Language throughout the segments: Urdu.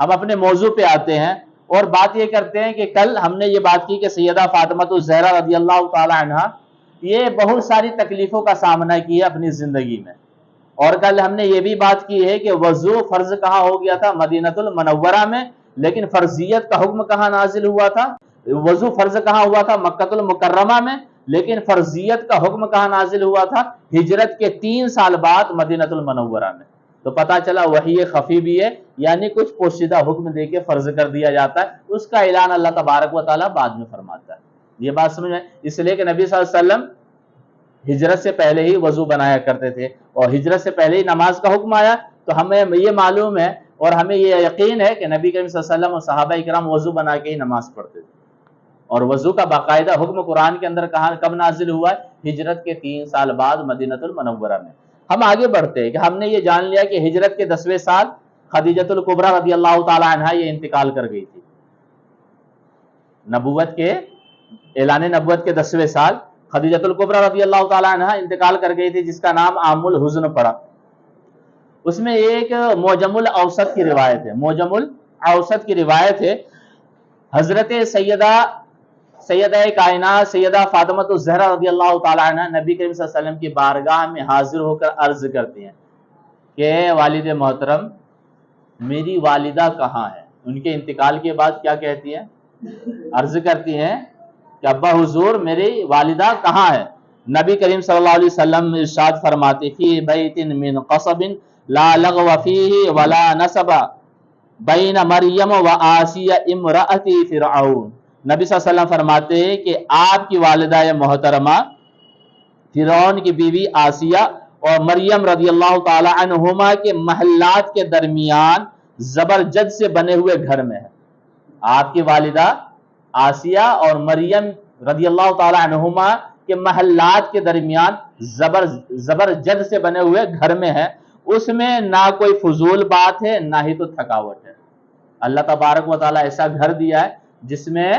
ہم اپنے موضوع پہ آتے ہیں اور بات یہ کرتے ہیں کہ کل ہم نے یہ بات کی کہ سیدہ فاطمہ الزہرا رضی اللہ تعالی عنہا یہ بہت ساری تکلیفوں کا سامنا کیا اپنی زندگی میں، اور کل ہم نے یہ بھی بات کی ہے کہ وضو فرض کہاں ہو گیا تھا؟ مدینہ المنورہ میں، لیکن فرضیت کا حکم کہاں نازل ہوا تھا؟ وضو فرض کہاں ہوا تھا؟ مکہ المکرمہ میں، لیکن فرضیت کا حکم کہاں نازل ہوا تھا؟ ہجرت کے 3 سال بعد مدینہ المنورہ میں۔ تو پتہ چلا وحی خفی بھی ہے، یعنی کچھ پوشیدہ حکم دے کے فرض کر دیا جاتا ہے، اس کا اعلان اللہ تبارک و تعالیٰ بعد میں فرماتا ہے۔ یہ بات سمجھ میں؟ اس لیے کہ نبی صلی اللہ علیہ وسلم ہجرت سے پہلے ہی وضو بنایا کرتے تھے، اور ہجرت سے پہلے ہی نماز کا حکم آیا، تو ہمیں یہ معلوم ہے اور ہمیں یہ یقین ہے کہ نبی کریم صلی اللہ علیہ وسلم اور صحابہ کرام وضو بنا کے ہی نماز پڑھتے تھے، اور وضو کا باقاعدہ حکم قرآن کے اندر کب نازل ہوا ہے؟ ہجرت کے 3 سال بعد مدینہ المنورہ میں۔ ہم آگے بڑھتے ہیں کہ ہم نے یہ جان لیا کہ ہجرت کے 10ویں سال خدیجہ الکبریٰ رضی اللہ تعالی عنہا یہ انتقال کر گئی تھی۔ نبوت کے اعلان نبوت کے 10ویں سال خدیجہ الکبریٰ رضی اللہ تعالی عنہا انتقال کر گئی تھی، جس کا نام عام الحزن پڑا۔ اس میں ایک معجم الاوسط کی روایت ہے، معجم الاوسط کی روایت ہے، حضرت سیدہ کائنات سیدہ فاطمہ الزہرا رضی اللہ تعالی عنہ نبی کریم صلی اللہ علیہ وسلم کی بارگاہ میں حاضر ہو کر عرض کرتی ہیں کہ والد محترم میری والدہ کہاں ہے؟ ان کے انتقال کے بعد کیا کہتی ہیں؟ عرض کرتی ہیں کہ ابا حضور میری والدہ کہاں ہے؟ نبی کریم صلی اللہ علیہ وسلم ارشاد فرماتے فی بیت من قصب لا لغو فیہ ولا نصب بین مریم و آسیہ امرأتی فرعون۔ نبی صلی اللہ علیہ وسلم فرماتے ہیں کہ آپ کی والدہ محترمہ فرعون کی بیوی آسیہ اور مریم رضی اللہ تعالی عنہما کے محلات کے درمیان زبرجد سے بنے ہوئے گھر میں ہے۔ آپ کی والدہ آسیہ اور مریم رضی اللہ تعالی عنہما کے محلات کے درمیان زبرجد سے بنے ہوئے گھر میں ہے، اس میں نہ کوئی فضول بات ہے نہ ہی تو تھکاوٹ ہے۔ اللہ تبارک و تعالیٰ ایسا گھر دیا ہے جس میں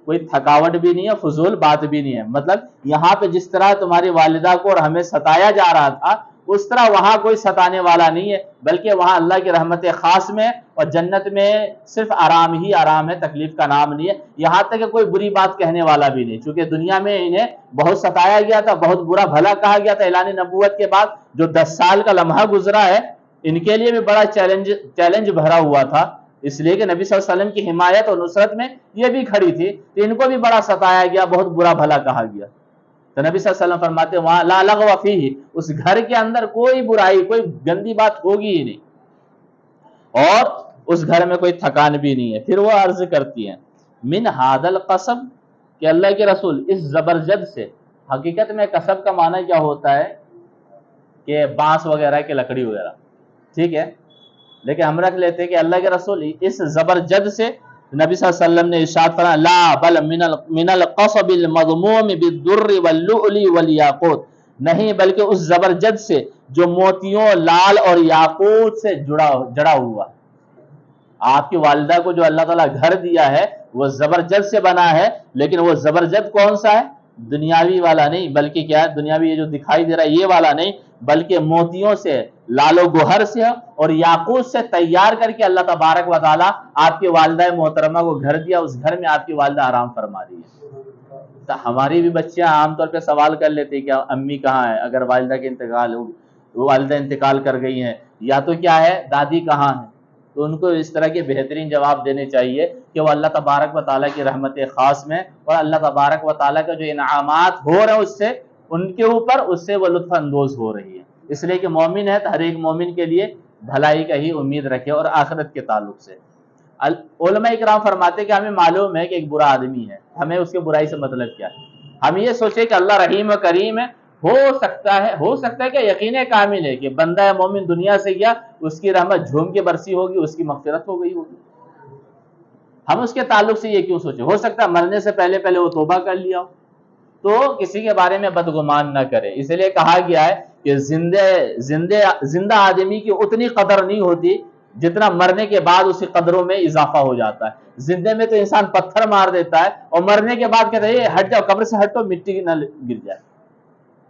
کوئی تھکاوٹ بھی نہیں ہے، فضول بات بھی نہیں ہے۔ مطلب یہاں پہ جس طرح تمہاری والدہ کو اور ہمیں ستایا جا رہا تھا، اس طرح وہاں کوئی ستانے والا نہیں ہے، بلکہ وہاں اللہ کی رحمت خاص میں اور جنت میں صرف آرام ہی آرام ہے، تکلیف کا نام نہیں ہے۔ یہاں تک کہ کوئی بری بات کہنے والا بھی نہیں، چونکہ دنیا میں انہیں بہت ستایا گیا تھا، بہت برا بھلا کہا گیا تھا اعلان نبوت کے بعد۔ جو 10 سال کا لمحہ گزرا ہے ان کے لیے بھی بڑا چیلنج بھرا ہوا تھا، اس لیے کہ نبی صلی اللہ علیہ وسلم کی حمایت اور نصرت میں یہ بھی کھڑی تھی، تو ان کو بھی بڑا ستایا گیا، بہت برا بھلا کہا گیا۔ تو نبی صلی اللہ علیہ وسلم فرماتے ہیں وہاں لا لغو فیہ، اس گھر کے اندر کوئی برائی کوئی گندی بات ہوگی ہی نہیں، اور اس گھر میں کوئی تھکان بھی نہیں ہے۔ پھر وہ عرض کرتی ہیں من ھذا القصب، کہ اللہ کے رسول اس زبرجد سے، حقیقت میں قصب کا معنی کیا ہوتا ہے کہ بانس وغیرہ کی لکڑی وغیرہ، ٹھیک ہے، لیکن ہم رکھ لیتے ہیں کہ اللہ کے رسول اس زبرجد سے، نبی صلی اللہ علیہ وسلم نے ارشاد فرمایا لا بل من القصب المضموم بالدر واللؤلؤ والیاقوت، نہیں بلکہ اس زبرجد سے جو موتیوں، لال اور یاقوت سے جڑا ہوا۔ آپ کی والدہ کو جو اللہ تعالیٰ گھر دیا ہے وہ زبرجد سے بنا ہے، لیکن وہ زبرجد کون سا ہے؟ دنیاوی والا نہیں، بلکہ کیا ہے؟ دنیاوی یہ جو دکھائی دے رہا ہے یہ والا نہیں، بلکہ موتیوں سے، لال و گوہر سے اور یاقوت سے تیار کر کے اللہ تبارک و تعالیٰ آپ کی والدہ محترمہ کو گھر دیا، اس گھر میں آپ کی والدہ آرام فرما رہی ہے۔ تو ہماری بھی بچیاں عام طور پہ سوال کر لیتی کہ امی کہاں ہے؟ اگر والدہ کے انتقال ہو، والدہ انتقال کر گئی ہیں، یا تو کیا ہے دادی کہاں ہے؟ تو ان کو اس طرح کے بہترین جواب دینے چاہیے کہ وہ اللہ تبارک و تعالیٰ کی رحمت خاص میں اور اللہ تبارک و تعالیٰ کا جو انعامات ہو رہے ہیں اس سے ان کے اوپر، اس سے وہ لطف اندوز ہو رہی ہے۔ اس لیے کہ مومن ہے تو ہر ایک مومن کے لیے بھلائی کا ہی امید رکھے، اور آخرت کے تعلق سے علماء اکرام فرماتے ہیں کہ ہمیں معلوم ہے کہ ایک برا آدمی ہے، ہمیں اس کے برائی سے مطلب کیا ہے؟ ہم یہ سوچے کہ اللہ رحیم و کریم ہے، ہو سکتا ہے کہ یقین کامل ہے کہ بندہ مومن دنیا سے گیا، اس کی رحمت جھوم کے برسی ہوگی، اس کی مغفرت ہو گئی ہوگی۔ ہم اس کے تعلق سے یہ کیوں سوچیں؟ ہو سکتا ہے مرنے سے پہلے وہ توبہ کر لیا ہو۔ تو کسی کے بارے میں بدگمان نہ کرے، اس لیے کہا گیا ہے کہ زندہ آدمی کی اتنی قدر نہیں ہوتی جتنا مرنے کے بعد اس کی قدروں میں اضافہ ہو جاتا ہے۔ زندے میں تو انسان پتھر مار دیتا ہے، اور مرنے کے بعد کہتا ہے ہٹ جاؤ، قبر سے ہٹو، مٹی نہ گر جائے،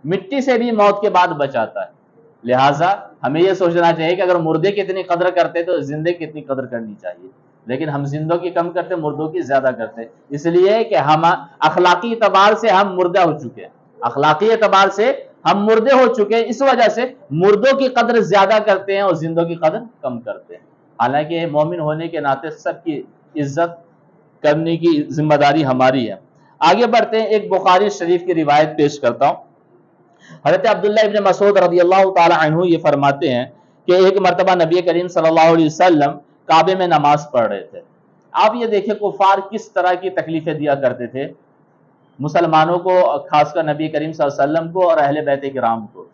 مٹی سے بھی موت کے بعد بچاتا ہے۔ لہٰذا ہمیں یہ سوچنا چاہیے کہ اگر مردے کتنی قدر کرتے تو زندے کتنی قدر کرنی چاہیے، لیکن ہم زندوں کی کم کرتے، مردوں کی زیادہ کرتے، اس لیے کہ ہم اخلاقی اعتبار سے ہم مردہ ہو چکے ہیں، اخلاقی اعتبار سے ہم مردے ہو چکے ہیں، اس وجہ سے مردوں کی قدر زیادہ کرتے ہیں اور زندوں کی قدر کم کرتے ہیں، حالانکہ مومن ہونے کے ناطے سب کی عزت کرنے کی ذمہ داری ہماری ہے۔ آگے بڑھتے ہیں، ایک بخاری شریف کی روایت پیش کرتا ہوں۔ حضرت عبداللہ ابن مسعود رضی اللہ تعالی عنہ یہ فرماتے ہیں کہ ایک مرتبہ نبی کریم صلی اللہ علیہ وسلم کعبے میں نماز پڑھ رہے تھے۔ آپ یہ دیکھیں کفار کس طرح کی تکلیفیں دیا کرتے تھے مسلمانوں کو، خاص کر نبی کریم صلی اللہ علیہ وسلم کو اور اہل بیت کرام کو،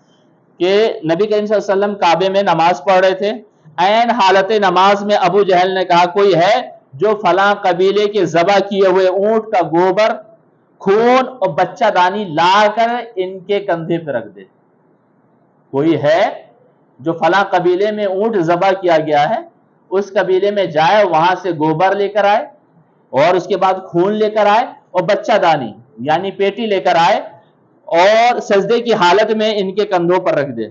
کہ نبی کریم صلی اللہ علیہ وسلم کعبے میں نماز پڑھ رہے تھے، عین حالت نماز میں ابو جہل نے کہا کوئی ہے جو فلاں قبیلے کے ذبح کیے ہوئے اونٹ کا گوبر، خون اور بچہ دانی لا کر ان کے کندھے پہ رکھ دے، کوئی ہے جو فلاں قبیلے میں اونٹ ذبح کیا گیا ہے اس قبیلے میں جائے، وہاں سے گوبر لے کر آئے اور اس کے بعد خون لے کر آئے اور بچہ دانی یعنی پیٹی لے کر آئے اور سجدے کی حالت میں ان کے کندھوں پر رکھ دے۔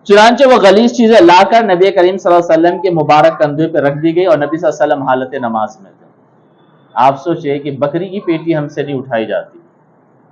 چنانچہ وہ غلیظ چیزیں لا کر نبی کریم صلی اللہ علیہ وسلم کے مبارک کندھے پہ رکھ دی گئی اور نبی صلی اللہ علیہ وسلم حالت نماز میں تھے۔ آپ سوچئے کہ بکری کی پیٹی ہم سے نہیں اٹھائی جاتی،